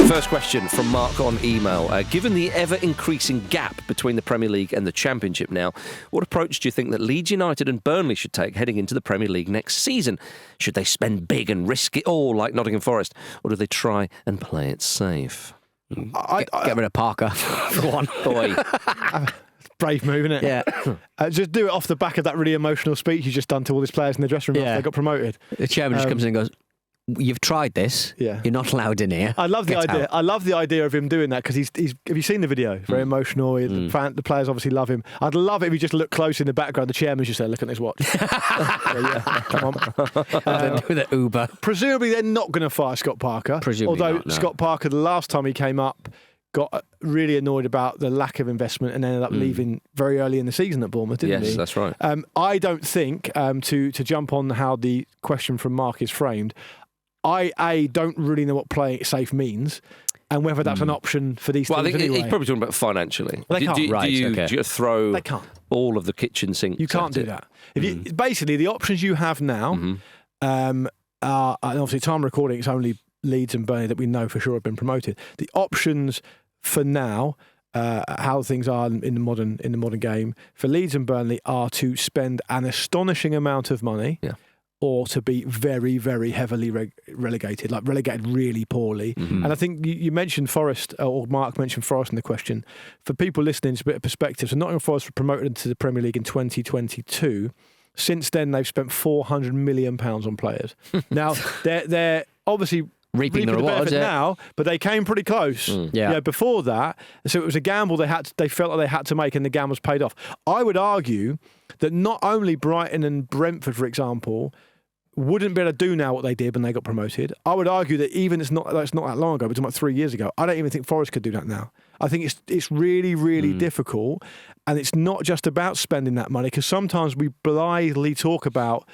First question from Mark on email. Given the ever-increasing gap between the Premier League and the Championship now, what approach do you think that Leeds United and Burnley should take heading into the Premier League next season? Should they spend big and risk it all like Nottingham Forest, or do they try and play it safe? Get rid of Parker for one. Boy. Brave move, isn't it? Yeah. Just do it off the back of that really emotional speech you just done to all these players in the dressing room after they got promoted. The chairman just comes in and goes, "You've tried this. Yeah. You're not allowed in here." I love the Get idea. out." I love the idea of him doing that because he's. Have you seen the video? Very emotional. The players obviously love him. I'd love it if he just looked close in the background. The chairman's just there looking at his watch. Come on. Do the Uber. Presumably they're not going to fire Scott Parker. Presumably Although not, no. Scott Parker, the last time he came up, got really annoyed about the lack of investment and ended up leaving very early in the season at Bournemouth, didn't he? Yes, that's right. I don't think, to jump on how the question from Mark is framed, I don't really know what playing it safe means and whether that's an option for these Well, I teams think anyway. he's probably talking about financially. They can't. Do you throw They can't. all of the kitchen sinks? You can't do that. If you, basically, the options you have now are, and obviously time recording, it's only Leeds and Burnley that we know for sure have been promoted. The options for now, how things are in the modern game, for Leeds and Burnley are to spend an astonishing amount of money. Yeah. Or to be very, very heavily relegated, like relegated really poorly. And I think you mentioned Forest, or Mark mentioned Forest in the question. For people listening, it's a bit of perspective. So Nottingham Forest were promoted into the Premier League in 2022. Since then, they've spent £400 million on players. Now, they're obviously Reaping the rewards now, but they came pretty close. Before that, so it was a gamble they felt like they had to make, and the gamble's paid off. I would argue that not only Brighton and Brentford, for example, wouldn't be able to do now what they did when they got promoted. I would argue that even it's not that long ago, but it's about 3 years ago. I don't even think Forest could do that now. I think it's really, really difficult, and it's not just about spending that money, because sometimes we blithely talk about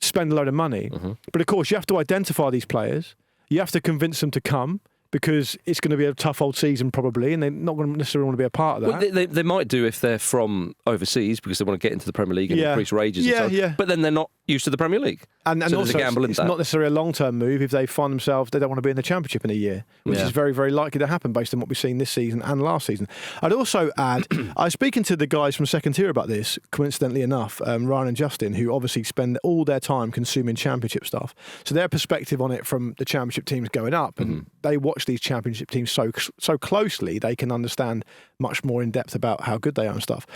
spend a load of money, but of course you have to identify these players. You have to convince them to come, because it's going to be a tough old season probably, and they're not going to necessarily want to be a part of that. Well, they might do if they're from overseas, because they want to get into the Premier League and increase wages and so on. But then they're not used to the Premier League. And so also, there's a gamble in it's that. not necessarily a long-term move if they find themselves, they don't want to be in the Championship in a year, which is very, very likely to happen based on what we've seen this season and last season. I'd also add, I was speaking to the guys from Second Tier about this, coincidentally enough, Ryan and Justin, who obviously spend all their time consuming Championship stuff. So their perspective on it from the Championship teams going up, and they watch these Championship teams so closely, they can understand much more in depth about how good they are and stuff.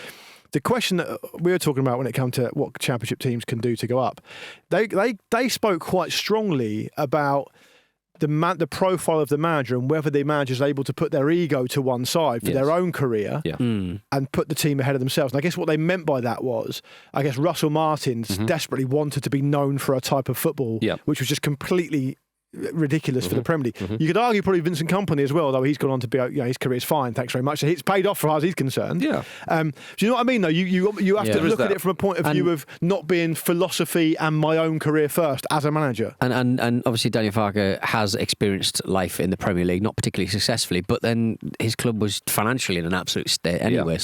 The question that we were talking about when it comes to what Championship teams can do to go up, they spoke quite strongly about the profile of the manager and whether the manager is able to put their ego to one side for their own career and put the team ahead of themselves. And I guess what they meant by that was, I guess Russell Martins desperately wanted to be known for a type of football which was just completely ridiculous for the Premier League. You could argue probably Vincent Kompany as well, though he's gone on to be, his career's fine, thanks very much. So it's paid off for as he's concerned. Do you know what I mean, though? You have to look at it from a point of view of not being philosophy and my own career first as a manager. And obviously Daniel Farke has experienced life in the Premier League, not particularly successfully, but then his club was financially in an absolute state anyway.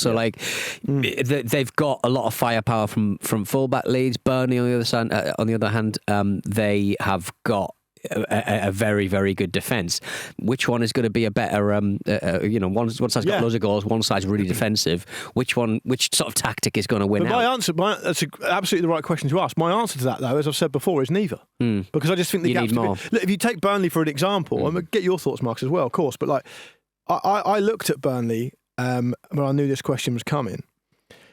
They've got a lot of firepower from fullback Leeds. Burnley on the other hand, they have got a very, very good defence. Which one is going to be a better? One side's got loads of goals, one side's really defensive. Which sort of tactic is going to win out? That's absolutely the right question to ask. My answer to that, though, as I've said before, is neither. Because I just think the gap's need more. Look, if you take Burnley for an example, and get your thoughts, Marcus, as well, of course. But I looked at Burnley when I knew this question was coming.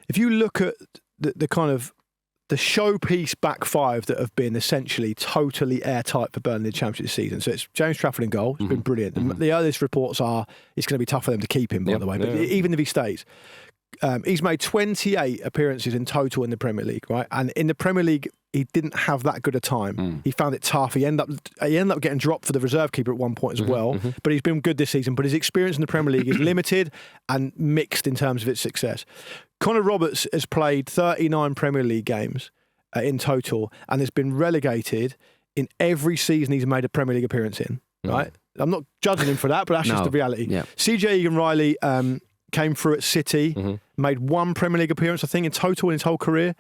If you look at the kind of the showpiece back five that have been essentially totally airtight for Burnley in the Championship this season. So it's James Trafford in goal. It's been brilliant. The earliest reports are it's going to be tough for them to keep him, by the way. But even if he stays, he's made 28 appearances in total in the Premier League, right? And in the Premier League, he didn't have that good a time. He found it tough. He ended up getting dropped for the reserve keeper at one point as well. But he's been good this season. But his experience in the Premier League is limited and mixed in terms of its success. Connor Roberts has played 39 Premier League games in total and has been relegated in every season he's made a Premier League appearance in, right? I'm not judging him for that, but that's just the reality. CJ Egan-Riley came through at City, made one Premier League appearance, I think, in total in his whole career,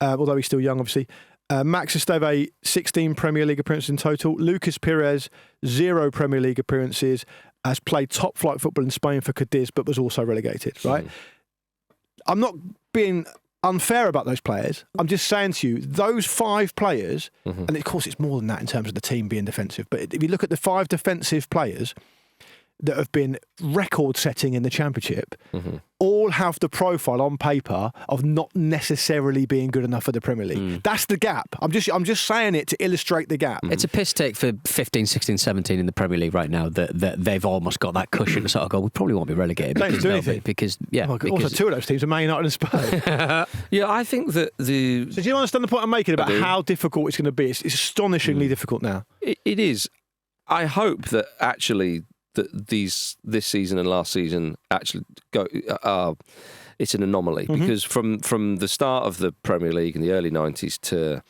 although he's still young, obviously. Max Esteve, 16 Premier League appearances in total. Lucas Perez, 0 Premier League appearances. has played top flight football in Spain for Cadiz, but was also relegated, right? I'm not being unfair about those players. I'm just saying to you, those 5 players, and of course it's more than that in terms of the team being defensive, but if you look at the 5 defensive players that have been record-setting in the Championship, all have the profile on paper of not necessarily being good enough for the Premier League. That's the gap. I'm just saying it to illustrate the gap. It's a piss take for 15, 16, 17 in the Premier League right now that they've almost got that cushion to sort of go, we probably won't be relegated. Don't do anything. Because also 2 of those teams are Man United and Spurs. Yeah, I think that So do you understand the point I'm making about how difficult it's going to be? It's astonishingly difficult now. It is. I hope that actually that this season and last season actually go. It's an anomaly because from the start of the Premier League in the early 90s to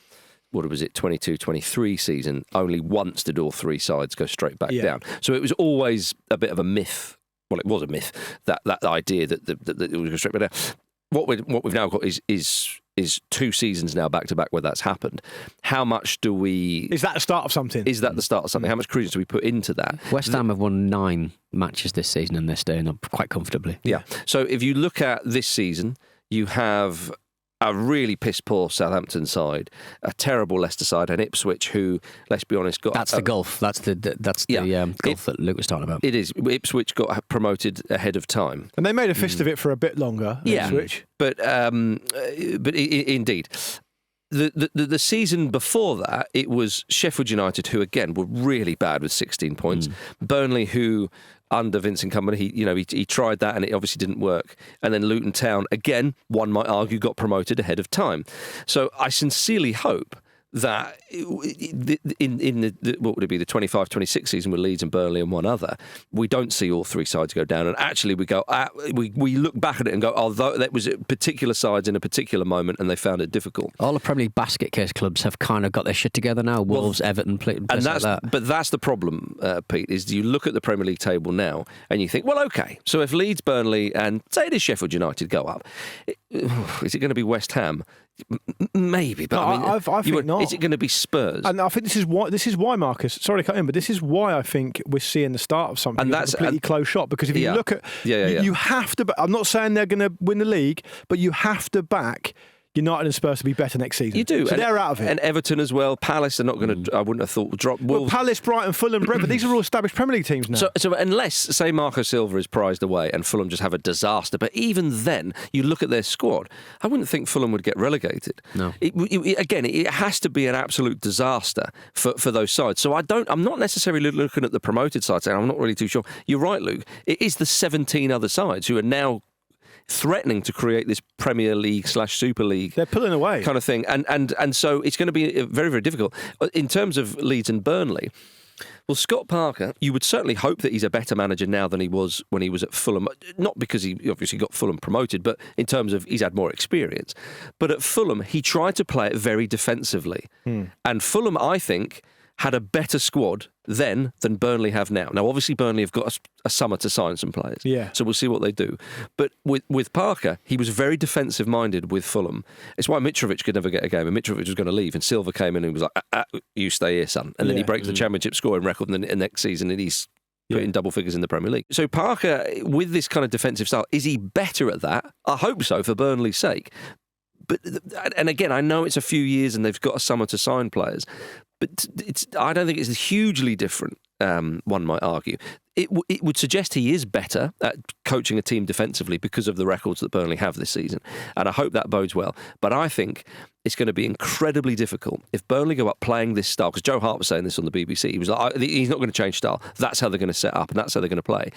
what was it, 22-23 season, only once did all 3 sides go straight back down. So it was always a bit of a myth. Well, it was a myth that idea that it would go straight back down. What we've now got is 2 seasons now back to back where that's happened. How much do we? Is that the start of something? Is that the start of something? How much credence do we put into that? West Ham have won 9 matches this season and they're staying up quite comfortably. Yeah. So if you look at this season, you have a really piss poor Southampton side, a terrible Leicester side, and Ipswich, who, let's be honest, got that's the gulf. That's the gulf that Luke was talking about. It is. Ipswich got promoted ahead of time, and they made a fist of it for a bit longer. Ipswich, but indeed. The season before that, it was Sheffield United, who again were really bad with 16 points. Burnley, who under Vincent Kompany, he tried that and it obviously didn't work. And then Luton Town, again, one might argue, got promoted ahead of time. So I sincerely hope that in the what would it be, the 25-26 season with Leeds and Burnley and one other, we don't see all 3 sides go down, and actually we go we look back at it and go, although that was particular sides in a particular moment and they found it difficult. All the Premier League basket case clubs have kind of got their shit together now. Wolves, Everton, and that's like that. But that's the problem, Pete, is you look at the Premier League table now and you think, well, okay, so if Leeds, Burnley and say it is Sheffield United go up, is it going to be West Ham? Maybe, but I think not. Is it going to be Spurs? And I think this is why, Marcus. Sorry to cut in, but this is why I think we're seeing the start of something. And that's a completely close shot. Because if you look at, you have to. I'm not saying they're going to win the league, but you have to back United and Spurs to be better next season. You do. So they're out of it. And Everton as well. Palace are not going to, I wouldn't have thought, drop. Well, Palace, Brighton, Fulham, Brentford, these are all established Premier League teams now. So unless, say, Marco Silva is prized away and Fulham just have a disaster, but even then, you look at their squad, I wouldn't think Fulham would get relegated. No. It has to be an absolute disaster for those sides. So I'm not necessarily looking at the promoted sides, and I'm not really too sure. You're right, Luke. It is the 17 other sides who are now threatening to create this Premier League / Super League. They're pulling away. Kind of thing. And so it's going to be very, very difficult. In terms of Leeds and Burnley, well, Scott Parker, you would certainly hope that he's a better manager now than he was when he was at Fulham. Not because he obviously got Fulham promoted, but in terms of he's had more experience. But at Fulham, he tried to play it very defensively. And Fulham, I think, had a better squad then than Burnley have now. Now, obviously, Burnley have got a summer to sign some players. Yeah. So we'll see what they do. But with Parker, he was very defensive-minded with Fulham. It's why Mitrovic could never get a game, and Mitrovic was going to leave, and Silva came in and was like, you stay here, son. And then he breaks the Championship scoring record, and then next season, and he's putting double figures in the Premier League. So Parker, with this kind of defensive style, is he better at that? I hope so, for Burnley's sake. But, and again, I know it's a few years and they've got a summer to sign players, but I don't think it's hugely different, one might argue. It would suggest he is better at coaching a team defensively because of the records that Burnley have this season, and I hope that bodes well. But I think it's going to be incredibly difficult if Burnley go up playing this style, because Joe Hart was saying this on the BBC. He was like, he's not going to change style. That's how they're going to set up, and that's how they're going to play.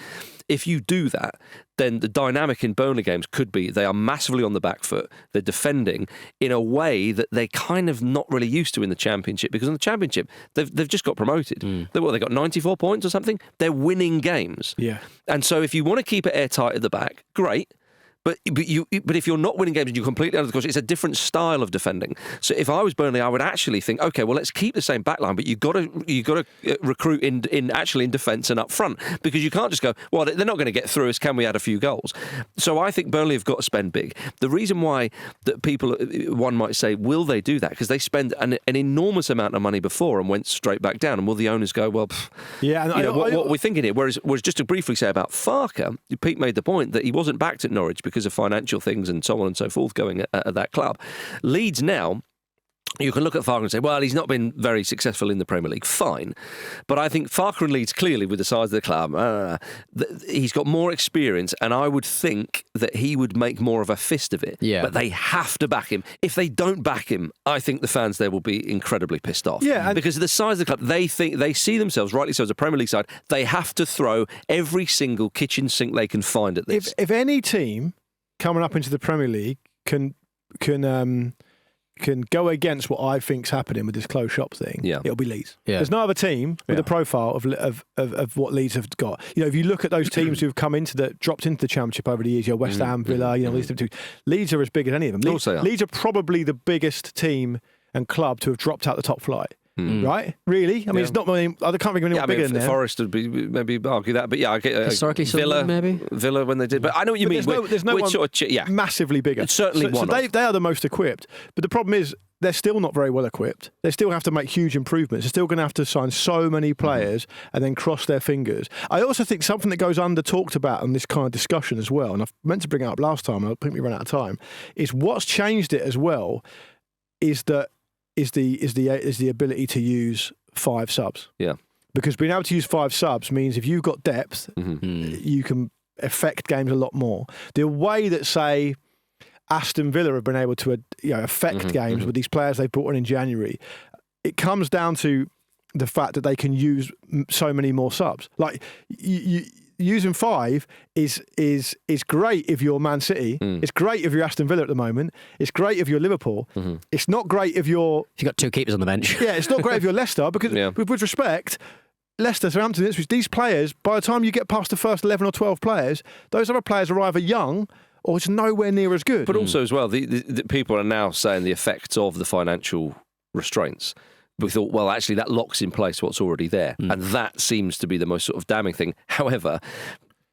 If you do that, then the dynamic in Burnley games could be they are massively on the back foot. They're defending in a way that they're kind of not really used to in the Championship, because in the Championship, they've just got promoted. They got 94 points or something? They're winning games. Yeah. And so if you want to keep it airtight at the back, great. But if you're not winning games and you're completely out of the course, it's a different style of defending. So if I was Burnley, I would actually think, okay, well, let's keep the same backline, but you've got to recruit in defence and up front, because you can't just go, well, they're not going to get through us. Can we add a few goals? So I think Burnley have got to spend big. The reason why that one might say, will they do that? Because they spend an enormous amount of money before and went straight back down. And will the owners go, well, what we're thinking here? Whereas just to briefly say about Farke, Pete made the point that he wasn't backed at Norwich because of financial things and so on and so forth going at that club. Leeds now, you can look at Farke and say, well, he's not been very successful in the Premier League. Fine. But I think Farke and Leeds, clearly, with the size of the club, he's got more experience, and I would think that he would make more of a fist of it. Yeah. But they have to back him. If they don't back him, I think the fans there will be incredibly pissed off. Yeah, because of the size of the club, they see themselves, rightly so, as a Premier League side, they have to throw every single kitchen sink they can find at this. If any team coming up into the Premier League can go against what I think's happening with this closed shop thing, it'll be Leeds. Yeah. There's no other team with the profile of what Leeds have got. If you look at those teams who've dropped into the Championship over the years, West Ham, Villa, Leeds are as big as any of them. Leeds are probably the biggest team and club to have dropped out the top flight. Right? Really? I mean, it's not. I can't think of anyone bigger than them. Forest would be maybe argue that, but I get historically Villa, maybe Villa when they did. But I know what you mean. There's no one massively bigger. It's certainly one. So they are the most equipped. But the problem is they're still not very well equipped. They still have to make huge improvements. They're still going to have to sign so many players and then cross their fingers. I also think something that goes under talked about in this kind of discussion as well, and I meant to bring it up last time, and I think we ran out of time, is what's changed it as well is the ability to use 5 subs. Yeah. Because being able to use 5 subs means if you've got depth, you can affect games a lot more. The way that, say, Aston Villa have been able to affect games with these players they've brought in January, it comes down to the fact that they can use so many more subs. Like, using 5 is great if you're Man City. It's great if you're Aston Villa at the moment. It's great if you're Liverpool. It's not great if you've got 2 keepers on the bench. Yeah, it's not great if you're Leicester, because with respect, Leicester, Southampton, these players, by the time you get past the first 11 or 12 players, those other players are either young or it's nowhere near as good. But also as well, the people are now saying the effects of the financial restraints. We thought, well, actually, that locks in place what's already there. And that seems to be the most sort of damning thing. However,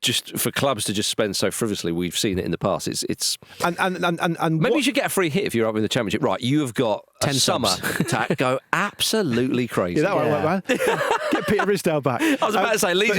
just for clubs to just spend so frivolously, we've seen it in the past. It's and maybe you should get a free hit if you're up in the Championship. Right, you have got 10 summer tack go absolutely crazy. Yeah, that one went well. Get Peter Risdale back. I was about to say Leeds.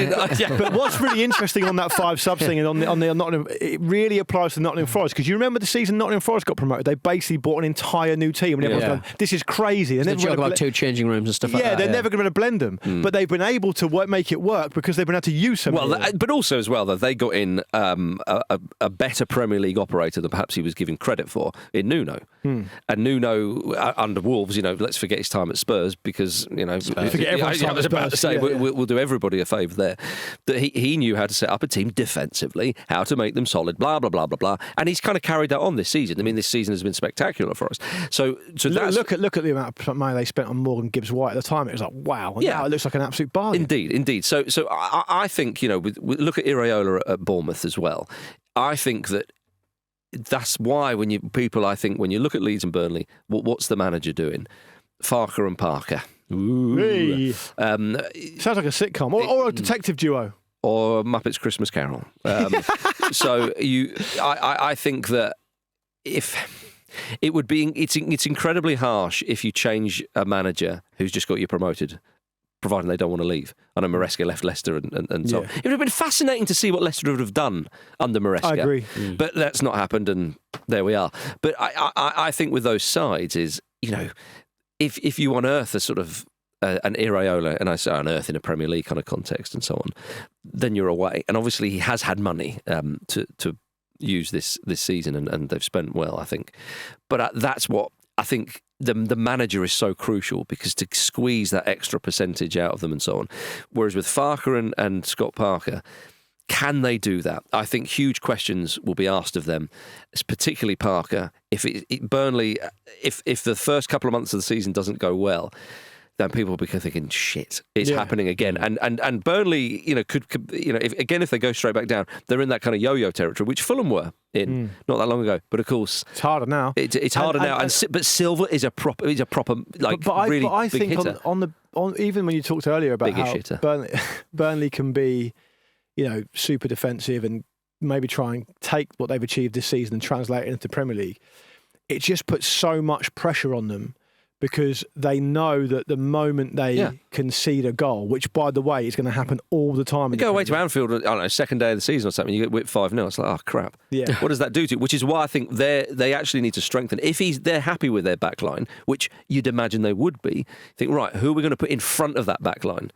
But what's really interesting on that 5 subs thing and on the Nottingham, it really applies to Nottingham Forest, because you remember the season Nottingham Forest got promoted, they basically bought an entire new team and everyone's going, this is crazy. They talk about 2 changing rooms and stuff like that. Yeah, they're never going to blend them, but they've been able to make it work because they've been able to use some. Well, but also as well, though, they got in a better Premier League operator than perhaps he was given credit for in Nuno. And Nuno under Wolves, let's forget his time at Spurs, because I was about to say we'll do everybody a favour there. That he knew how to set up a team defensively, how to make them solid, blah blah blah blah blah, and he's kind of carried that on this season. I mean, this season has been spectacular for us. So look at the amount of money they spent on Morgan Gibbs-White at the time. It was like, wow, and now it looks like an absolute bargain. Indeed. So I think look at Iraola at Bournemouth as well. I think that's why when you look at Leeds and Burnley, what's the manager doing? Farke and Parker. Ooh. Sounds like a sitcom or a detective duo. Or Muppets Christmas Carol. I think that it's incredibly harsh if you change a manager who's just got you promoted, providing they don't want to leave. I know Maresca left Leicester and so on. It would have been fascinating to see what Leicester would have done under Maresca. I agree. But that's not happened, and there we are. But I think with those sides is, if you unearth a sort of an Iraola, and I say unearth in a Premier League kind of context and so on, then you're away. And obviously he has had money to use this season, and they've spent well, I think. But that's what I think the manager is so crucial, because to squeeze that extra percentage out of them and so on. Whereas with Farke and Scott Parker, can they do that? I think huge questions will be asked of them, particularly Parker. If Burnley, if the first couple of months of the season doesn't go well, then people will be thinking, shit, it's happening again. And Burnley, could if they go straight back down, they're in that kind of yo-yo territory, which Fulham were in not that long ago. But of course, it's harder now. It's harder now. But Silva is a proper really I big think hitter. on even when you talked earlier about how Burnley can be, super defensive and maybe try and take what they've achieved this season and translate it into the Premier League, it just puts so much pressure on them because they know that the moment they concede a goal, which, by the way, is going to happen all the time. You go away to Anfield, I don't know, second day of the season or something, you get whipped 5-0. It's like, oh, crap. Yeah. What does that do to you? Which is why I think they actually need to strengthen. If they're happy with their back line, which you'd imagine they would be, think, right, who are we going to put in front of that back line?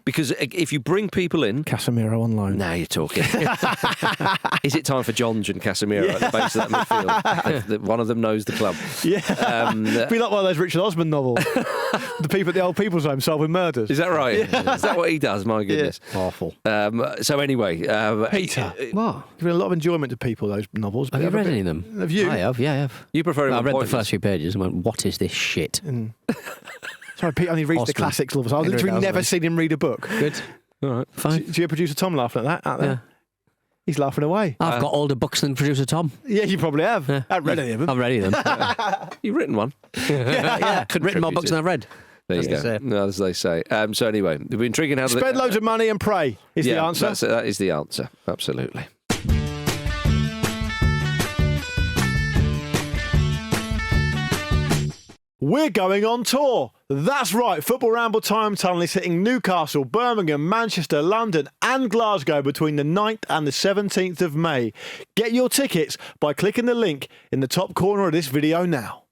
Because if you bring people in... Casemiro on loan. Now you're talking. Is it time for Jonge and Casemiro at the base of that midfield? One of them knows the club. Yeah. It'd be like one of those Richard Osman novels. The people at the old people's home solving murders. Is that right? Yeah. Is that what he does? My goodness. Yeah. Awful. So anyway... Peter. What? Give a lot of enjoyment to people, those novels. Have you read any of them? Have you? I have, yeah, I have. You prefer... I read the first few pages and went, what is this shit? Sorry, Pete only reads the classics all the time. I've literally never seen him read a book. Good. All right. Fine. Do you hear producer Tom laughing at that out there? Yeah. He's laughing away. I've got older books than producer Tom. Yeah, you probably have. Yeah. I haven't read any of them. I've read any of them. You've written one. Yeah. Written more books than I've read. There you go. No, as they say. So anyway, it'd be intriguing how... Spend loads of money and pray is the answer. That is the answer. Absolutely. We're going on tour. That's right. Football Ramble Time Tunnel is hitting Newcastle, Birmingham, Manchester, London and Glasgow between the 9th and the 17th of May. Get your tickets by clicking the link in the top corner of this video now.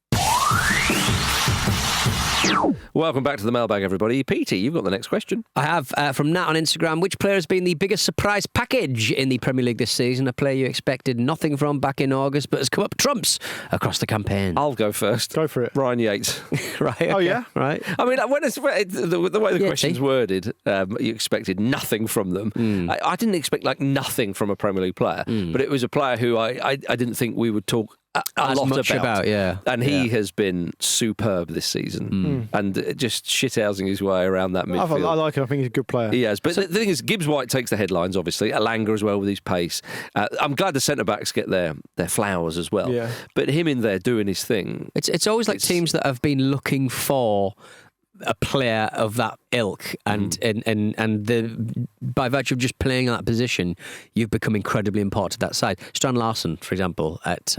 Welcome back to the mailbag, everybody. Petey, you've got the next question. I have from Nat on Instagram. Which player has been the biggest surprise package in the Premier League this season? A player you expected nothing from back in August, but has come up trumps across the campaign. I'll go first. Go for it. Ryan Yates. Right. Okay. Oh, yeah? Right. I mean, the way the question's worded, you expected nothing from them. I didn't expect nothing from a Premier League player, but it was a player who I didn't think we would talk a lot about. And he has been superb this season and just shithousing his way around that midfield. I like him. I think he's a good player. He has. But the thing is, Gibbs White takes the headlines, obviously. Alanga as well with his pace. I'm glad the centre-backs get their flowers as well. Yeah. But him in there doing his thing. It's always like teams that have been looking for a player of that ilk and by virtue of just playing in that position, you've become incredibly important to that side. Strand Larsen, for example, at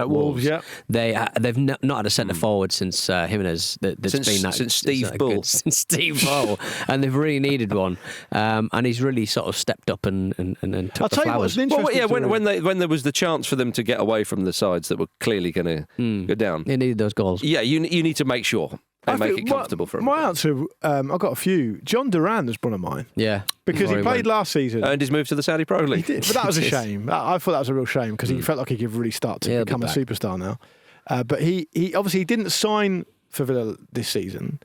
Wolves, yeah, they've not had a centre forward since Jimenez. Since Steve Bull, since Steve Bull, and they've really needed one. And he's really sort of stepped up and took I'll the tell flowers. You what's interesting when there was the chance for them to get away from the sides that were clearly going to go down, they needed those goals. Yeah, you need to make sure. And make it comfortable for him. My answer, I've got a few. John Duran was one of mine. Yeah. Because he played last season. Earned his move to the Saudi Pro League. He did, but that was a shame. I thought that was a real shame because he felt like he could really start to become a superstar now. But he obviously didn't sign for Villa this season.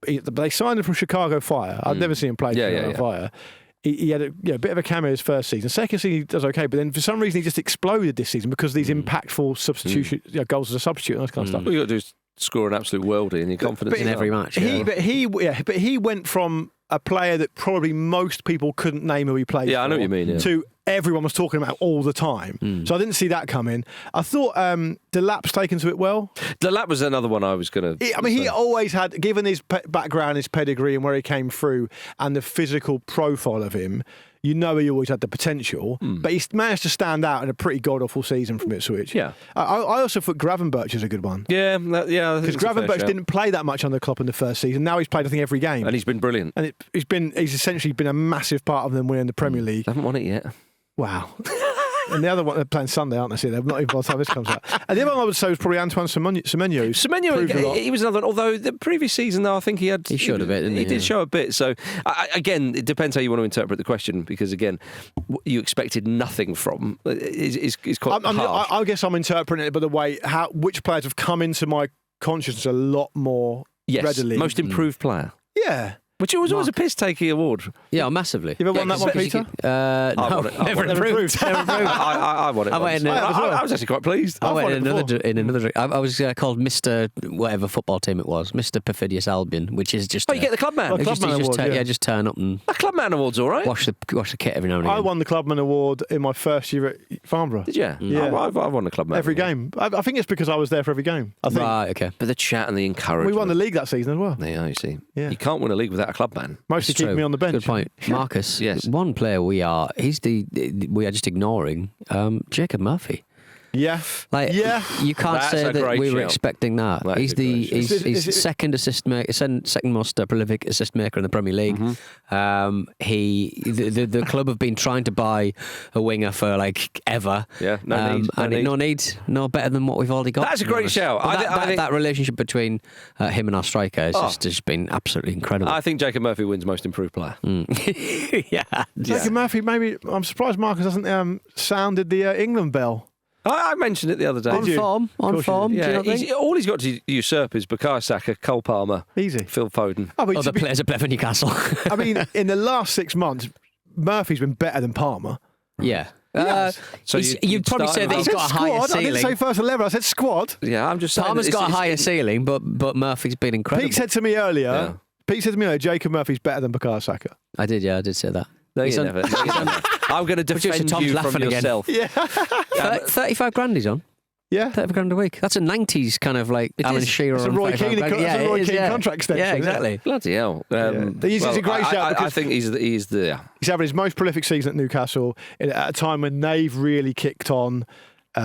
They signed him from Chicago Fire. I've never seen him play for Chicago Fire. He had a bit of a cameo his first season. Second season, he does okay, but then for some reason, he just exploded this season because of these impactful substitution goals as a substitute and that kind of stuff. All you got to do is score an absolute worldie and your confidence in every match. But he went from a player that probably most people couldn't name who he played for. Yeah, I know what you mean. To everyone was talking about all the time. So I didn't see that coming. I thought Delap's taken to it well. Delap was another one I was going to... he always had, given his background, his pedigree and where he came through and the physical profile of him, he always had the potential, but he's managed to stand out in a pretty god-awful season from Ipswich. Yeah. I also thought Gravenberch is a good one. Yeah. Because Gravenberch didn't play that much under Klopp in the first season. Now he's played, I think, every game. And he's been brilliant. And he's essentially been a massive part of them winning the Premier League. They haven't won it yet. Wow. And the other one, they're playing Sunday, aren't they? See, they're not even by the time this comes out. And the other one I would say was probably Antoine Semenyo. Semenyo, he was another one. Although the previous season, though, I think he showed a bit, didn't he? He did show a bit. So, again, it depends how you want to interpret the question, because, again, you expected nothing from is quite harsh. I guess I'm interpreting it by the way which players have come into my consciousness a lot more readily. Most improved player. Yeah. Which was always a piss-taking award. Yeah, massively. You ever won that one, Peter? No, never improved. I won it. I was actually quite pleased. I went in another. I was called Mr. whatever football team it was, Mr. Perfidious Albion, which is just. You get the Clubman. Oh, Clubman Award, just turn up and. The Clubman Award's all right. Wash the kit every now and again. I won the Clubman Award in my first year at Farnborough. Did you? Yeah. I won the Clubman. Every game. I think it's because I was there for every game. I think. Right, okay. But the chat and the encouragement. We won the league that season as well. Yeah, you see. Yeah. You can't win a league without a Clubman. Mostly keep me on the bench. Good point, Marcus. Yes. One player we are just ignoring. Jacob Murphy. Yeah. You can't That's say a that great we were shout. expecting that. That is He's a great he's second assist maker, second most prolific assist maker in the Premier League. The club have been trying to buy a winger for like ever. Yeah, no need. No better than what we've already got. That's a great shout. I think that relationship between him and our striker has just been absolutely incredible. I think Jacob Murphy wins most improved player. Yeah. Jacob Murphy, maybe. I'm surprised Marcus hasn't sounded the England bell. I mentioned it the other day. On form. Yeah, do you not think? all he's got to usurp is Bukayo Saka, Cole Palmer, Easy. Phil Foden. Oh, but Other players that play for Newcastle. I mean, in the last 6 months, Murphy's been better than Palmer. Yeah. So you'd probably say that he's got a higher Squad. I didn't say ceiling. first 11. I said squad. Yeah, I'm just saying. Palmer's got a higher ceiling, but Murphy's been incredible. Pete said to me earlier. Jacob Murphy's better than Bukayo Saka. I did say that. No, you never. I'm going to defend Tom's you from laughing again. yourself. Yeah. 35 grand he's on. Yeah. 35 grand a week. That's a 90s kind of like Alan Shearer. It's a Roy Keane contract extension. Yeah, exactly. Bloody hell. He's a great shout. I think he's having his most prolific season at Newcastle at a time when they've really kicked on.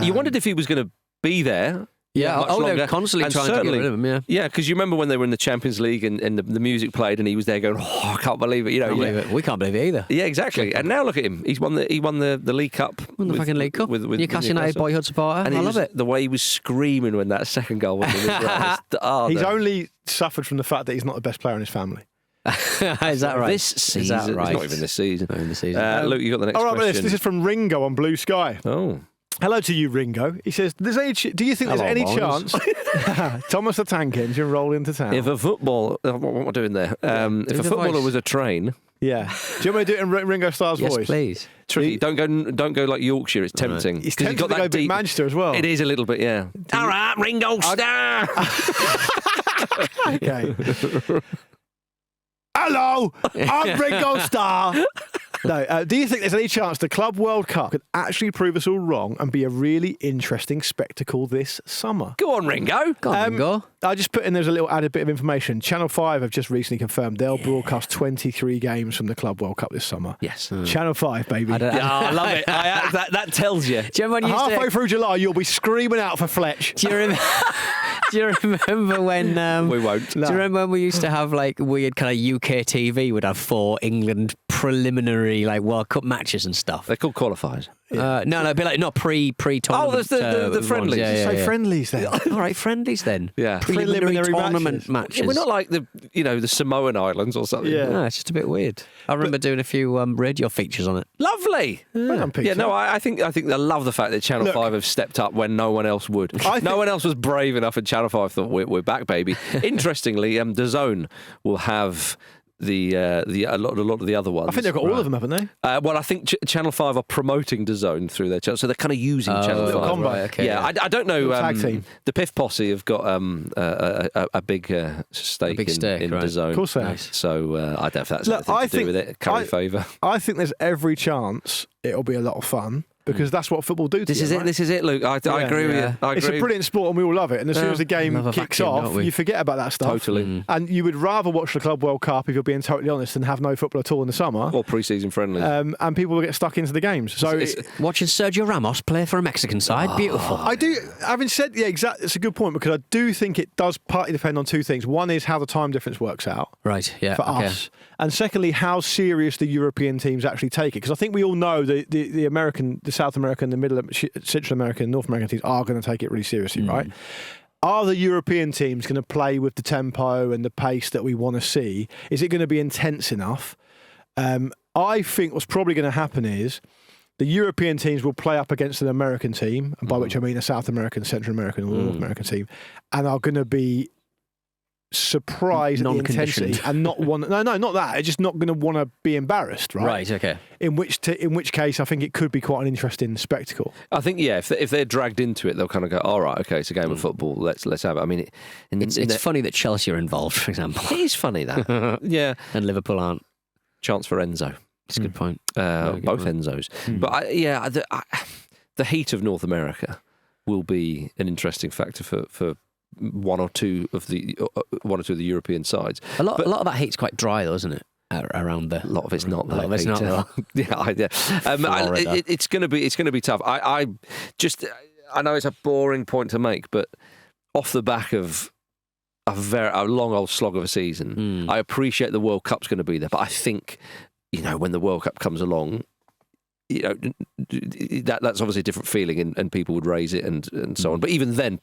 You wondered if he was going to be there. Yeah, they're constantly and trying to get rid of him, yeah. Yeah, because you remember when they were in the Champions League and the music played and he was there going, I can't believe it. We can't believe it either. Yeah, exactly. And now look at him. He won the League Cup. Won the fucking League Cup. With Newcastle United boyhood supporter. And I love it. The way he was screaming when that second goal went in. He's only suffered from the fact that he's not the best player in his family. Is that right? This season. Is that right? It's not even this season. Not even this season. Luke, you got the next all right, question. this is from Ringo on Blue Sky. Oh. Hello to you, Ringo. He says, do you think there's any chance Thomas the Tank Engine roll into town? If a football... What am I doing there? If a footballer was a train... Yeah. Do you want me to do it in Ringo Starr's voice? Yes, please. Tricky. Don't go like Yorkshire. It's tempting. Right. It's tempting to go big Manchester as well. It is a little bit, yeah. All right, Ringo Starr. Okay. Hello, I'm Ringo Starr. No, do you think there's any chance the Club World Cup could actually prove us all wrong and be a really interesting spectacle this summer? Go on, Ringo. Go on, Ringo. I just put in there's a little added bit of information. Channel 5 have just recently confirmed they'll broadcast 23 games from the Club World Cup this summer. Yes. Channel 5, baby. I love it. That tells you. Do you remember when halfway through July, you'll be screaming out for Fletch. Do you remember when... we won't. Do you remember when we used to have like weird kind of UK TV would have 4 England preliminary like World Cup matches and stuff? They're called qualifiers. No, it'd be like not pre-tournament. Oh, there's the friendlies. Yeah. Friendlies then. All right, friendlies then. Yeah. Preliminary tournament matches. Yeah, we're not like the Samoan Islands or something. Yeah. No, it's just a bit weird. I remember doing a few radio features on it. Lovely. Yeah, no, I think I love the fact that Channel 5 have stepped up when no one else would. No one else was brave enough, and Channel 5 thought we're back, baby. Interestingly, DAZN will have a lot of the other ones. I think they've got all of them, haven't they? Well, I think Channel 5 are promoting DAZN through their channel, so they're kind of using Channel 5. combo. Right, okay, yeah, I don't know. Tag team. The Piff Posse have got a big stake in right. DAZN. Of course they have. So I don't know if that's anything to do with it. Curry favour. I think there's every chance it'll be a lot of fun. Because that's what football do to This you, is right? it. This is it, Luke. I agree with you. It's a brilliant sport and we all love it. And as soon as the game kicks off, you forget about that stuff. Totally. And you would rather watch the Club World Cup, if you're being totally honest, than have no football at all in the summer. Or pre-season friendly. And people will get stuck into the games. So watching Sergio Ramos play for a Mexican side, beautiful. I do. Having said, exactly. It's a good point because I do think it does partly depend on two things. One is how the time difference works out. Right. Yeah. For us. And secondly, how serious the European teams actually take it. Because I think we all know the American, the South American, the Central American, North American teams are going to take it really seriously, right? Are the European teams going to play with the tempo and the pace that we want to see? Is it going to be intense enough? I think what's probably going to happen is the European teams will play up against an American team, and by which I mean a South American, Central American, or North American team, and are going to be surprised at the intensity and not want. No, not that. It's just not going to want to be embarrassed, right? Right. Okay. In which case, I think it could be quite an interesting spectacle. I think if they're dragged into it, they'll kind of go, all right, okay, it's a game of football. Let's have it. I mean, it's funny that Chelsea are involved, for example. It is funny that, yeah, and Liverpool aren't. Chance for Enzo. It's a good point. Both Enzos. But the heat of North America will be an interesting factor for one or two of the European sides. A lot of that heat's quite dry, though, isn't it? Around there, a lot of it's not. A lot of it's not. It's going to be tough. I know it's a boring point to make, but off the back of a long old slog of a season, I appreciate the World Cup's going to be there, but I think when the World Cup comes along, that's obviously a different feeling, and people would raise it and so on. But even then,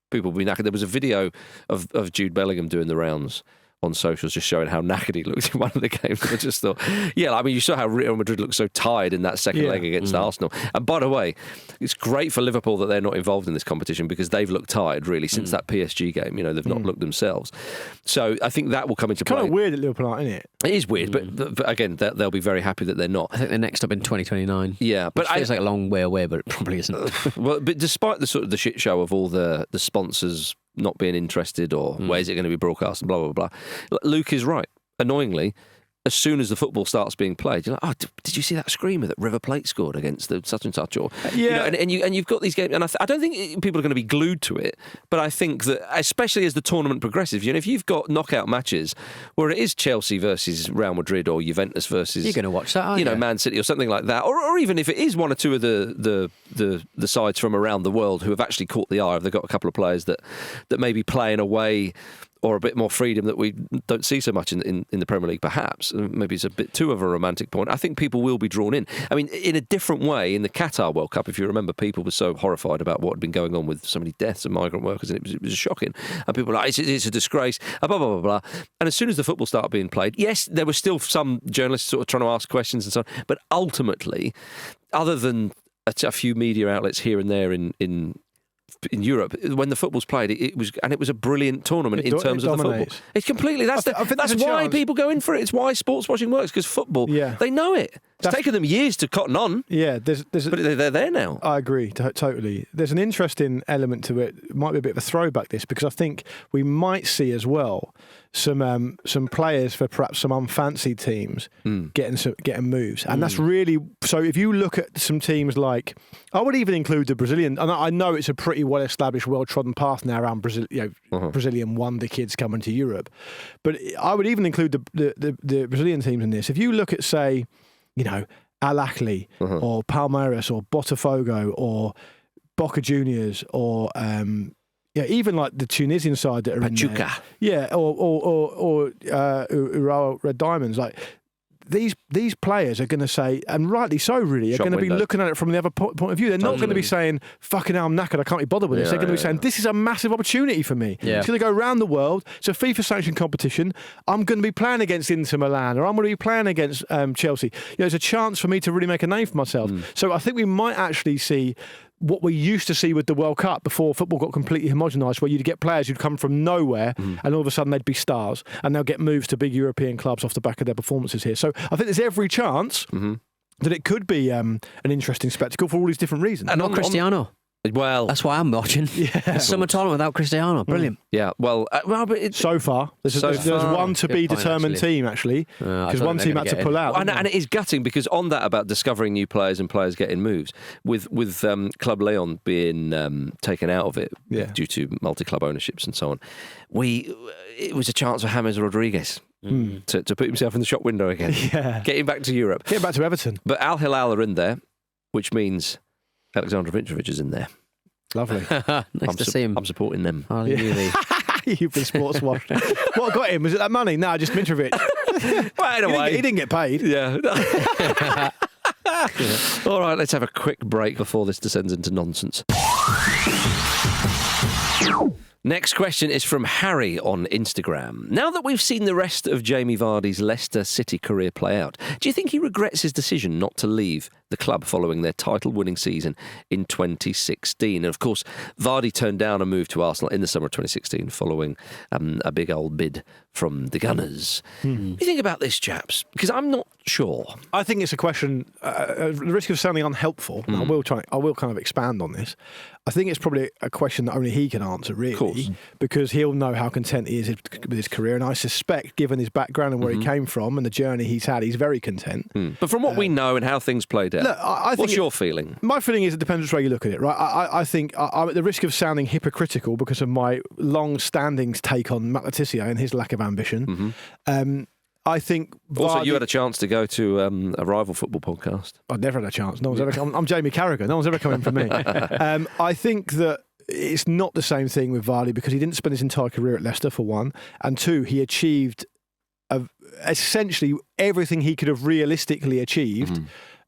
people would be knackered. There was a video of Jude Bellingham doing the rounds on socials, just showing how knackered he looked in one of the games. I just thought, you saw how Real Madrid looked so tired in that second leg against Arsenal. And by the way, it's great for Liverpool that they're not involved in this competition, because they've looked tired really since that PSG game. They've not looked themselves. So I think that will come into play. Kind of weird that Liverpool aren't in it. It is weird, but again, they'll be very happy that they're not. I think they're next up in 2029. Yeah, but it feels like a long way away, but it probably isn't. Well, but despite the sort of the shit show of all the sponsors not being interested, or where's it going to be broadcast and blah, blah, blah. Luke is right. Annoyingly, as soon as the football starts being played, you're like, did you see that screamer that River Plate scored against the such and such? Or and you've got these games, and I don't think people are going to be glued to it, but I think that especially as the tournament progresses, if you've got knockout matches where it is Chelsea versus Real Madrid or Juventus versus, you're going to watch that, aren't you? Man City or something like that, or even if it is one or two of the sides from around the world who have actually caught the eye, if they've got a couple of players that maybe play in a way or a bit more freedom that we don't see so much in the Premier League, perhaps. Maybe it's a bit too of a romantic point. I think people will be drawn in. I mean, in a different way, in the Qatar World Cup, if you remember, people were so horrified about what had been going on with so many deaths of migrant workers, and it was shocking. And people were like, it's a disgrace, blah, blah, blah, blah. And as soon as the football started being played, yes, there were still some journalists sort of trying to ask questions and so on, but ultimately, other than a few media outlets here and there in Europe, when the football's played, it was a brilliant tournament in terms of the football. It's completely that's why people go in for it. It's why sports watching works, because football, they know it. It's taken them years to cotton on. Yeah, but they're there now. I agree totally. There's an interesting element to it. It might be a bit of a throwback, this, because I think we might see as well some players for perhaps some unfancied teams getting moves, and that's really so. If you look at some teams like, I would even include the Brazilian, and I know it's a pretty well established, well trodden path now around Brazil, Brazilian wonder kids coming to Europe, but I would even include the Brazilian teams in this. If you look at, say, Al Ahly or Palmeiras or Botafogo or Boca Juniors or even like the Tunisian side that are Pachuca. In there. Or Urawa Red Diamonds. Like these players are going to say, and rightly so, really, are going to be looking at it from the other point of view. They're not going to be saying, "Fucking hell, I'm knackered, I can't be bothered with this." They're going to be saying, "This is a massive opportunity for me. It's going to go around the world. It's a FIFA-sanctioned competition. I'm going to be playing against Inter Milan, or I'm going to be playing against Chelsea. There's a chance for me to really make a name for myself." So I think we might actually see what we used to see with the World Cup before football got completely homogenised, where you'd get players who'd come from nowhere and all of a sudden they'd be stars, and they'll get moves to big European clubs off the back of their performances here. So I think there's every chance that it could be an interesting spectacle for all these different reasons. And not Cristiano. Well, that's why I'm watching. Summer tournament without Cristiano, brilliant. Yeah, well, but so far there's one to be determined team actually, because one team had to pull out, and it is gutting, because on that about discovering new players and players getting moves, with Club Leon being taken out of it due to multi-club ownerships and so on, it was a chance for James Rodriguez to put himself in the shop window again, getting back to Europe, getting back to Everton. But Al Hilal are in there, which means Alexander Mitrovic is in there. Lovely. Nice to see him. I'm supporting them. Oh, you've been sports washed. What got him? Was it that money? No, just Mitrovic. Right away. He didn't get paid. Yeah. All right, let's have a quick break before this descends into nonsense. Next question is from Harry on Instagram. Now that we've seen the rest of Jamie Vardy's Leicester City career play out, do you think he regrets his decision not to leave the club following their title-winning season in 2016? And of course, Vardy turned down a move to Arsenal in the summer of 2016 following a big old bid from the Gunners. What do you think about this, chaps? Because I'm not sure. I think it's a question, at the risk of sounding unhelpful, and I will kind of expand on this. I think it's probably a question that only he can answer, really, because he'll know how content he is with his career. And I suspect, given his background and where he came from and the journey he's had, he's very content. But from what we know and how things played out, look, I think what's your feeling? My feeling is it depends which way you look at it, right? I think I'm at the risk of sounding hypocritical because of my long-standing take on Matt Letizia and his lack of ambition. I think also you had a chance to go to a rival football podcast. I've never had a chance. No one's ever come. I'm Jamie Carragher. No one's ever come in for me. I think that it's not the same thing with Vardy because he didn't spend his entire career at Leicester, for one, and two, he achieved essentially everything he could have realistically achieved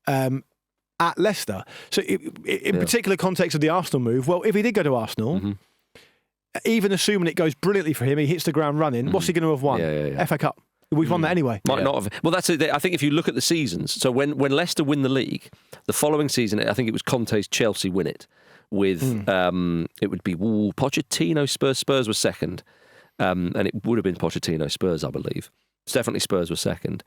at Leicester. So in particular context of the Arsenal move, well, if he did go to Arsenal, even assuming it goes brilliantly for him, he hits the ground running, what's he going to have won? FA Cup. We've won that anyway. Might not have. Well, that's it. I think if you look at the seasons, so when Leicester win the league, the following season, I think it was Conte's Chelsea win it with, it would be Pochettino Spurs. Spurs were second. And it would have been Pochettino Spurs, I believe. It's definitely Spurs were second.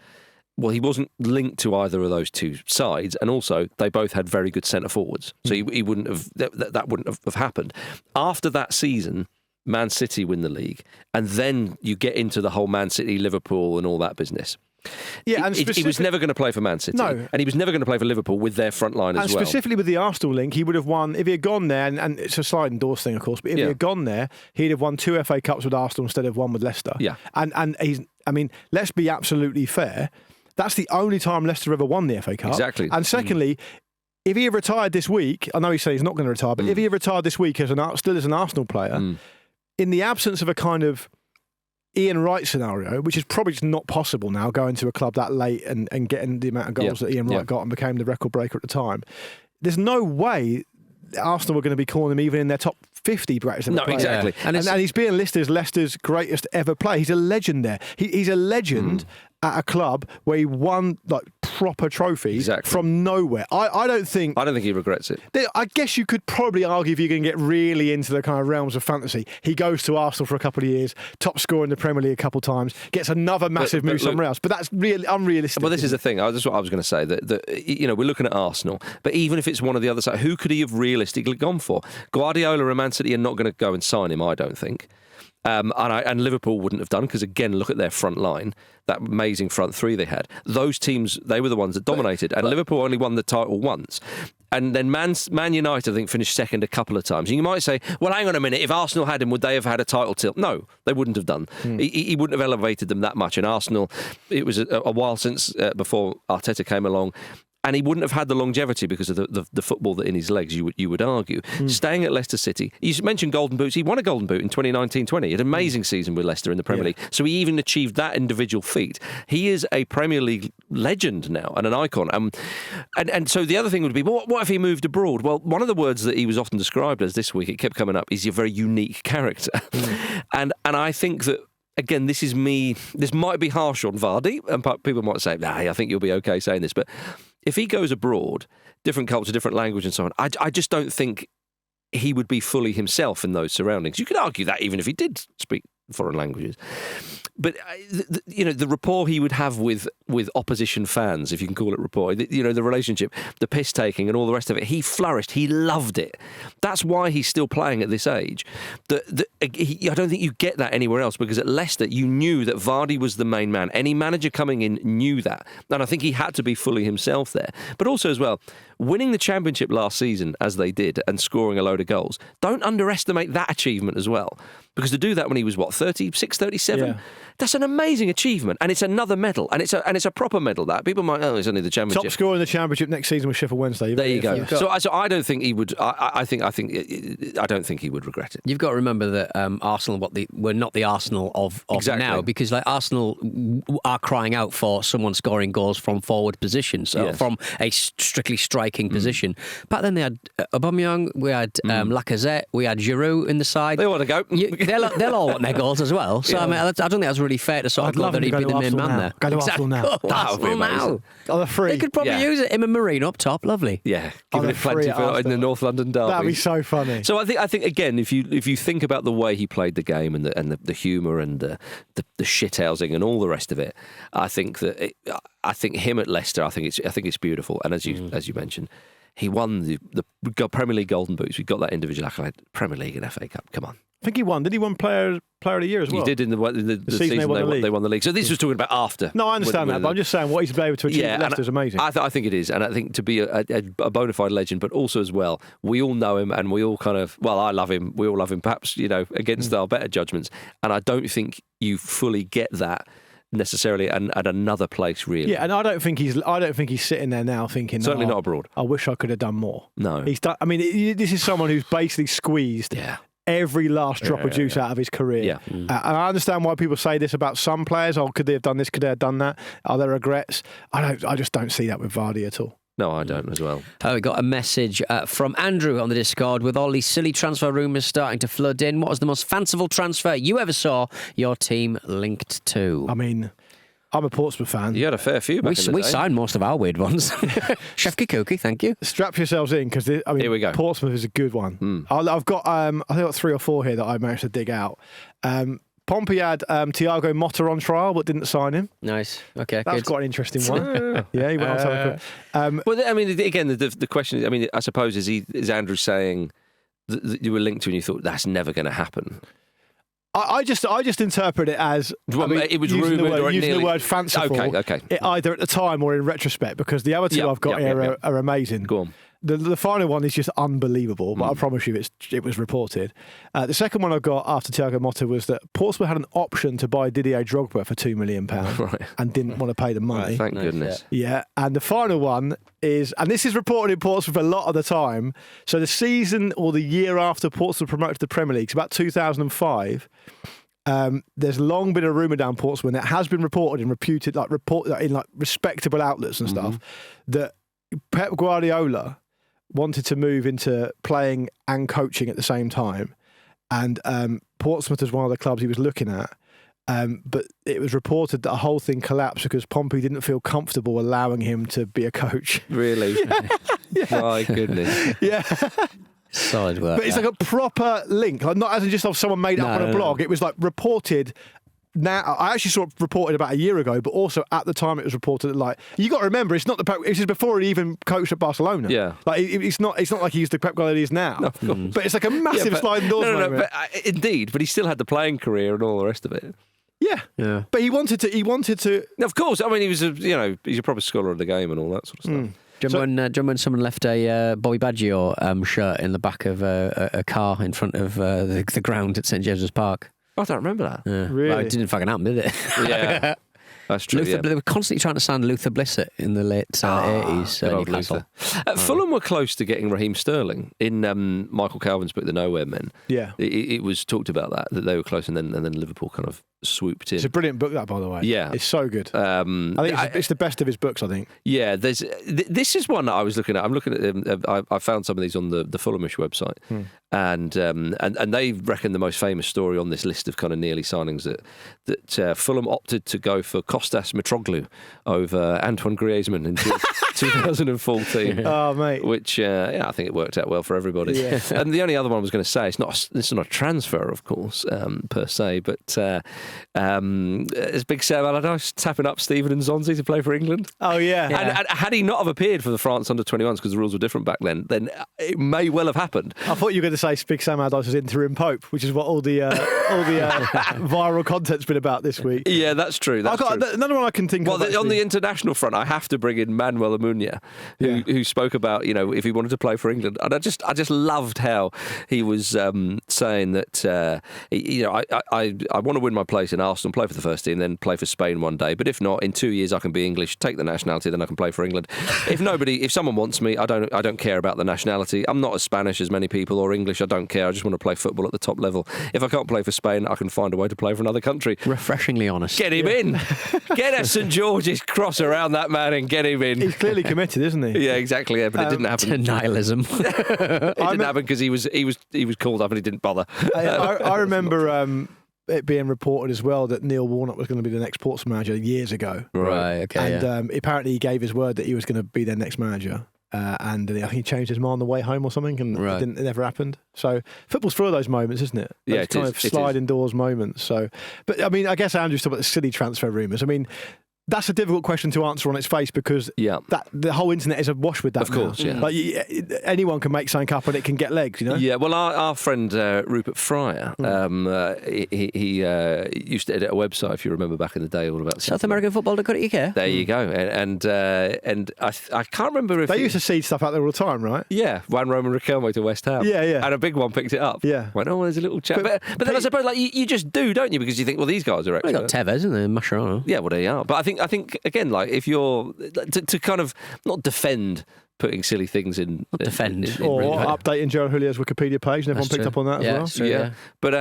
Well, he wasn't linked to either of those two sides, and also they both had very good centre forwards, so he wouldn't have that wouldn't have happened. After that season, Man City win the league, and then you get into the whole Man City, Liverpool, and all that business. Yeah, and he was never going to play for Man City, no, and he was never going to play for Liverpool with their front line as well. And specifically with the Arsenal link, he would have won if he had gone there. And it's a sliding doors thing, of course. But if he had gone there, he'd have won 2 FA Cups with Arsenal instead of 1 with Leicester. Yeah, and he's. I mean, let's be absolutely fair. That's the only time Leicester ever won the FA Cup. Exactly. And secondly, if he had retired this week, I know he's saying he's not going to retire, but if he had retired this week still as an Arsenal player, in the absence of a kind of Ian Wright scenario, which is probably just not possible now, going to a club that late and getting the amount of goals that Ian Wright got and became the record breaker at the time, there's no way Arsenal were going to be calling him even in their top 50 greatest ever player. Exactly. And he's being listed as Leicester's greatest ever player. He's a legend there. He's a legend at a club where he won like proper trophies from nowhere. I don't think he regrets it. I guess you could probably argue, if you're going to get really into the kind of realms of fantasy, he goes to Arsenal for a couple of years, top scorer in the Premier League a couple of times, gets another massive move somewhere else. But that's really unrealistic. Well, this is the thing. That's what I was going to say. That we're looking at Arsenal, but even if it's one of the other side, who could he have realistically gone for? Guardiola and Man City are not going to go and sign him, I don't think. And Liverpool wouldn't have done, because again, look at their front line, that amazing front three they had. Those teams, they were the ones that dominated, and Liverpool only won the title once. And then Man United, I think, finished second a couple of times. And you might say, well, hang on a minute, if Arsenal had him, would they have had a title tilt? No, they wouldn't have done. He wouldn't have elevated them that much. And Arsenal, it was a while since before Arteta came along. And he wouldn't have had the longevity because of the football that in his legs, you would argue. Staying at Leicester City, you mentioned Golden Boots. He won a Golden Boot in 2019-20. He had an amazing season with Leicester in the Premier League. So he even achieved that individual feat. He is a Premier League legend now and an icon. And so the other thing would be, what if he moved abroad? Well, one of the words that he was often described as this week, it kept coming up, is a very unique character. And I think that, again, this is me. This might be harsh on Vardy, and people might say, "Nah, I think you'll be okay saying this." But if he goes abroad, different culture, different language, and so on, I just don't think he would be fully himself in those surroundings. You could argue that even if he did speak foreign languages. But the rapport he would have with opposition fans, if you can call it rapport, the relationship, the piss taking, and all the rest of it, he flourished. He loved it. That's why he's still playing at this age. I don't think you get that anywhere else, because at Leicester you knew that Vardy was the main man. Any manager coming in knew that, and I think he had to be fully himself there. But also as well, winning the championship last season as they did and scoring a load of goals, don't underestimate that achievement as well. Because to do that when he was 36, 37, that's an amazing achievement, and it's another medal, and it's a proper medal. That people might, it's only the championship. Top scorer in the championship next season with Sheffield Wednesday. There you go. So I don't think he would. I don't think he would regret it. You've got to remember that Arsenal, we're not the Arsenal of now, because like Arsenal are crying out for someone scoring goals from forward positions, from a strictly striker striking position. Back then they had Aubameyang, we had Lacazette, we had Giroud in the side. They want to go. They'll all want their goals as well. So I mean, I don't think that's really fair to sort of go that he'd be the main man there. Go to Arsenal now. That would be amazing. On the free. They could probably use it. Him and Marine up top, lovely. Yeah, giving it plenty in the North London derby. That'd be so funny. So I think again, if you think about the way he played the game and the humour and the shithousing and all the rest of it, I think him at Leicester, I think it's beautiful. And as you mentioned, he won the Premier League Golden Boots. We got that individual accolade. Premier League and FA Cup. Come on. I think he won. Did he win Player of the Year as well? He did in the season they won the league. So this was talking about after. No, I understand that, but I'm just saying what he's been able to achieve at Leicester is amazing. I think it is, and I think to be a bona fide legend, but also as well, we all know him, and we all I love him. We all love him. Perhaps against our better judgments, and I don't think you fully get that necessarily at another place, really. Yeah, and I don't think he's sitting there now thinking. Certainly not abroad. I wish I could have done more. No, he's done. I mean, this is someone who's basically squeezed. Yeah. Every last drop of juice out of his career. Yeah. And I understand why people say this about some players. Oh, could they have done this? Could they have done that? Are there regrets? I just don't see that with Vardy at all. No, I don't as well. We got a message from Andrew on the Discord. With all these silly transfer rumours starting to flood in, what was the most fanciful transfer you ever saw your team linked to? I mean, I'm a Portsmouth fan. You had a fair few back in the day. We signed most of our weird ones. Chef Kikuki, thank you. Strap yourselves in because here we go. Portsmouth is a good one. I've got I think I've got 3 or 4 here that I managed to dig out. Pompey had Thiago Motta on trial but didn't sign him. Nice. Okay, that's quite an interesting one. Yeah, he went on to have a well, I mean, again, the question is, I mean, I suppose is Andrew saying that you were linked to and you thought that's never going to happen? I just interpret it as it was rumoured using the word fanciful. Okay. Either at the time or in retrospect, because the other two I've got here are amazing. Go on. The final one is just unbelievable, but I promise you it was reported. The second one I got after Thiago Motta was that Portsmouth had an option to buy Didier Drogba for £2 million and didn't want to pay the money. Right, thank goodness. Yeah, and the final one is, and this is reported in Portsmouth a lot of the time, so the season or the year after Portsmouth promoted to the Premier League, it's about 2005, there's long been a rumour down Portsmouth, and it has been reported and reputed, in respectable outlets and stuff, that Pep Guardiola wanted to move into playing and coaching at the same time, and Portsmouth was one of the clubs he was looking at, but it was reported that the whole thing collapsed because Pompey didn't feel comfortable allowing him to be a coach. Really? My goodness. Yeah. Solid work. But it's like a proper link, like not as in just of someone made up on a blog. It was like reported. Now, I actually saw it reported about a year ago, but also at the time it was reported that, like, you got to remember, it's not the Pep. This is before he even coached at Barcelona. Yeah, like it's not like he's the Pep Guardiola he is now. No, of course. But it's like a massive sliding doors moment. But, indeed, but he still had the playing career and all the rest of it. Yeah. But he wanted to. Of course, I mean, he was he's a proper scholar of the game and all that sort of stuff. Do you remember when someone left a Bobby Baggio shirt in the back of a car in front of the ground at St James's Park? I don't remember that. Yeah. Really? Well, it didn't fucking happen, did it? Yeah. That's true. They were constantly trying to sign Luther Blissett in the late 80s. Newcastle. Fulham were close to getting Raheem Sterling in Michael Calvin's book, The Nowhere Men. Yeah. It was talked about that they were close, and then Liverpool kind of swooped in. It's a brilliant book, that, by the way. Yeah. It's so good. I think it's the best of his books, I think. Yeah. This is one that I was looking at. I'm looking at I found some of these on the Fulhamish website. And they reckon the most famous story on this list of kind of nearly signings that Fulham opted to go for Kostas Mitroglou over Antoine Griezmann in 2014. Oh, mate. Which I think it worked out well for everybody. Yeah. And the only other one I was going to say, it's not a transfer, of course, per se, but it's Big Sam Allardyce tapping up Steven Nzonzi to play for England. Oh, yeah. And had he not have appeared for the France under-21s because the rules were different back then it may well have happened. I thought you were going to say Big Sam Allardyce was interim pope, which is what all the viral content's been about this week. Yeah, that's true. Another one I can think of. Well, on the international front, I have to bring in Manuel Almunia, who spoke about if he wanted to play for England, and I just loved how he was saying that I want to win my place in Arsenal, play for the first team, then play for Spain one day. But if not, in 2 years I can be English, take the nationality, then I can play for England. If someone wants me, I don't care about the nationality. I'm not as Spanish as many people or English. I don't care. I just want to play football at the top level. If I can't play for Spain, I can find a way to play for another country. Refreshingly honest. Get him in. Get a St George's cross around that man and get him in. He's clearly committed, isn't he? Yeah, exactly. Yeah, but it didn't happen. Nihilism. It didn't happen because he was called up and he didn't bother. I remember it being reported as well that Neil Warnock was going to be the next Portsmouth manager years ago. Right. Okay. And apparently he gave his word that he was going to be their next manager. And I think he changed his mind on the way home or something, and it never happened. So football's full of those moments, isn't it? Those kind of sliding doors moments. So, but I mean, I guess Andrew's talking about the silly transfer rumours. I mean, that's a difficult question to answer on its face because that the whole internet is awash with that. Of course, yeah. Like anyone can make something up and it can get legs, you know. Yeah. Well, our friend Rupert Fryer, he used to edit a website, if you remember back in the day, all about South American Football.co.uk. There you go. And I can't remember if they used to seed stuff out there all the time, right? Yeah, Juan Roman Riquelme to West Ham. Yeah, yeah. And a big one picked it up. Yeah. Went, oh, there's a little chat. But then I suppose like you just do, don't you? Because you think, well, these guys are They experts. got Tevez and then Mascherano. Yeah, well, they are. But I think again, like if you're to kind of not defend putting silly things in, or updating Gerald Julio's Wikipedia page, and everyone picked up on that as well. True, yeah. But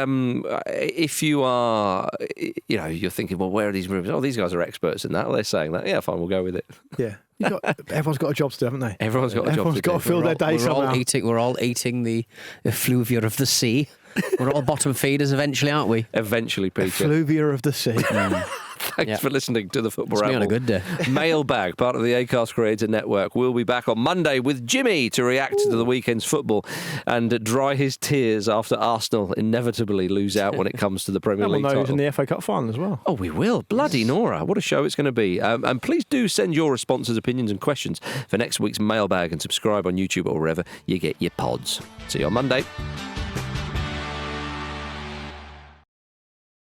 if you are, you're thinking, well, where are these rumors? Oh, these guys are experts in that. Well, they're saying that. Yeah, fine, we'll go with it. Yeah. Everyone's got a job to do, haven't they? Everyone's got a job to do. Everyone's got to fill their day somehow. We're all eating the effluvia of the sea. We're all bottom feeders eventually, aren't we? Eventually, Peter. Effluvia of the sea. Thanks for listening to the Football Ramble. On a good day. Mailbag, part of the Acast Creator Network. We'll be back on Monday with Jimmy to react to the weekend's football and dry his tears after Arsenal inevitably lose out when it comes to the Premier League title. We'll know who's in title. the FA Cup final as well. Oh, we will. Bloody Nora. What a show it's going to be. And please do send your responses, opinions and questions for next week's Mailbag and subscribe on YouTube or wherever you get your pods. See you on Monday.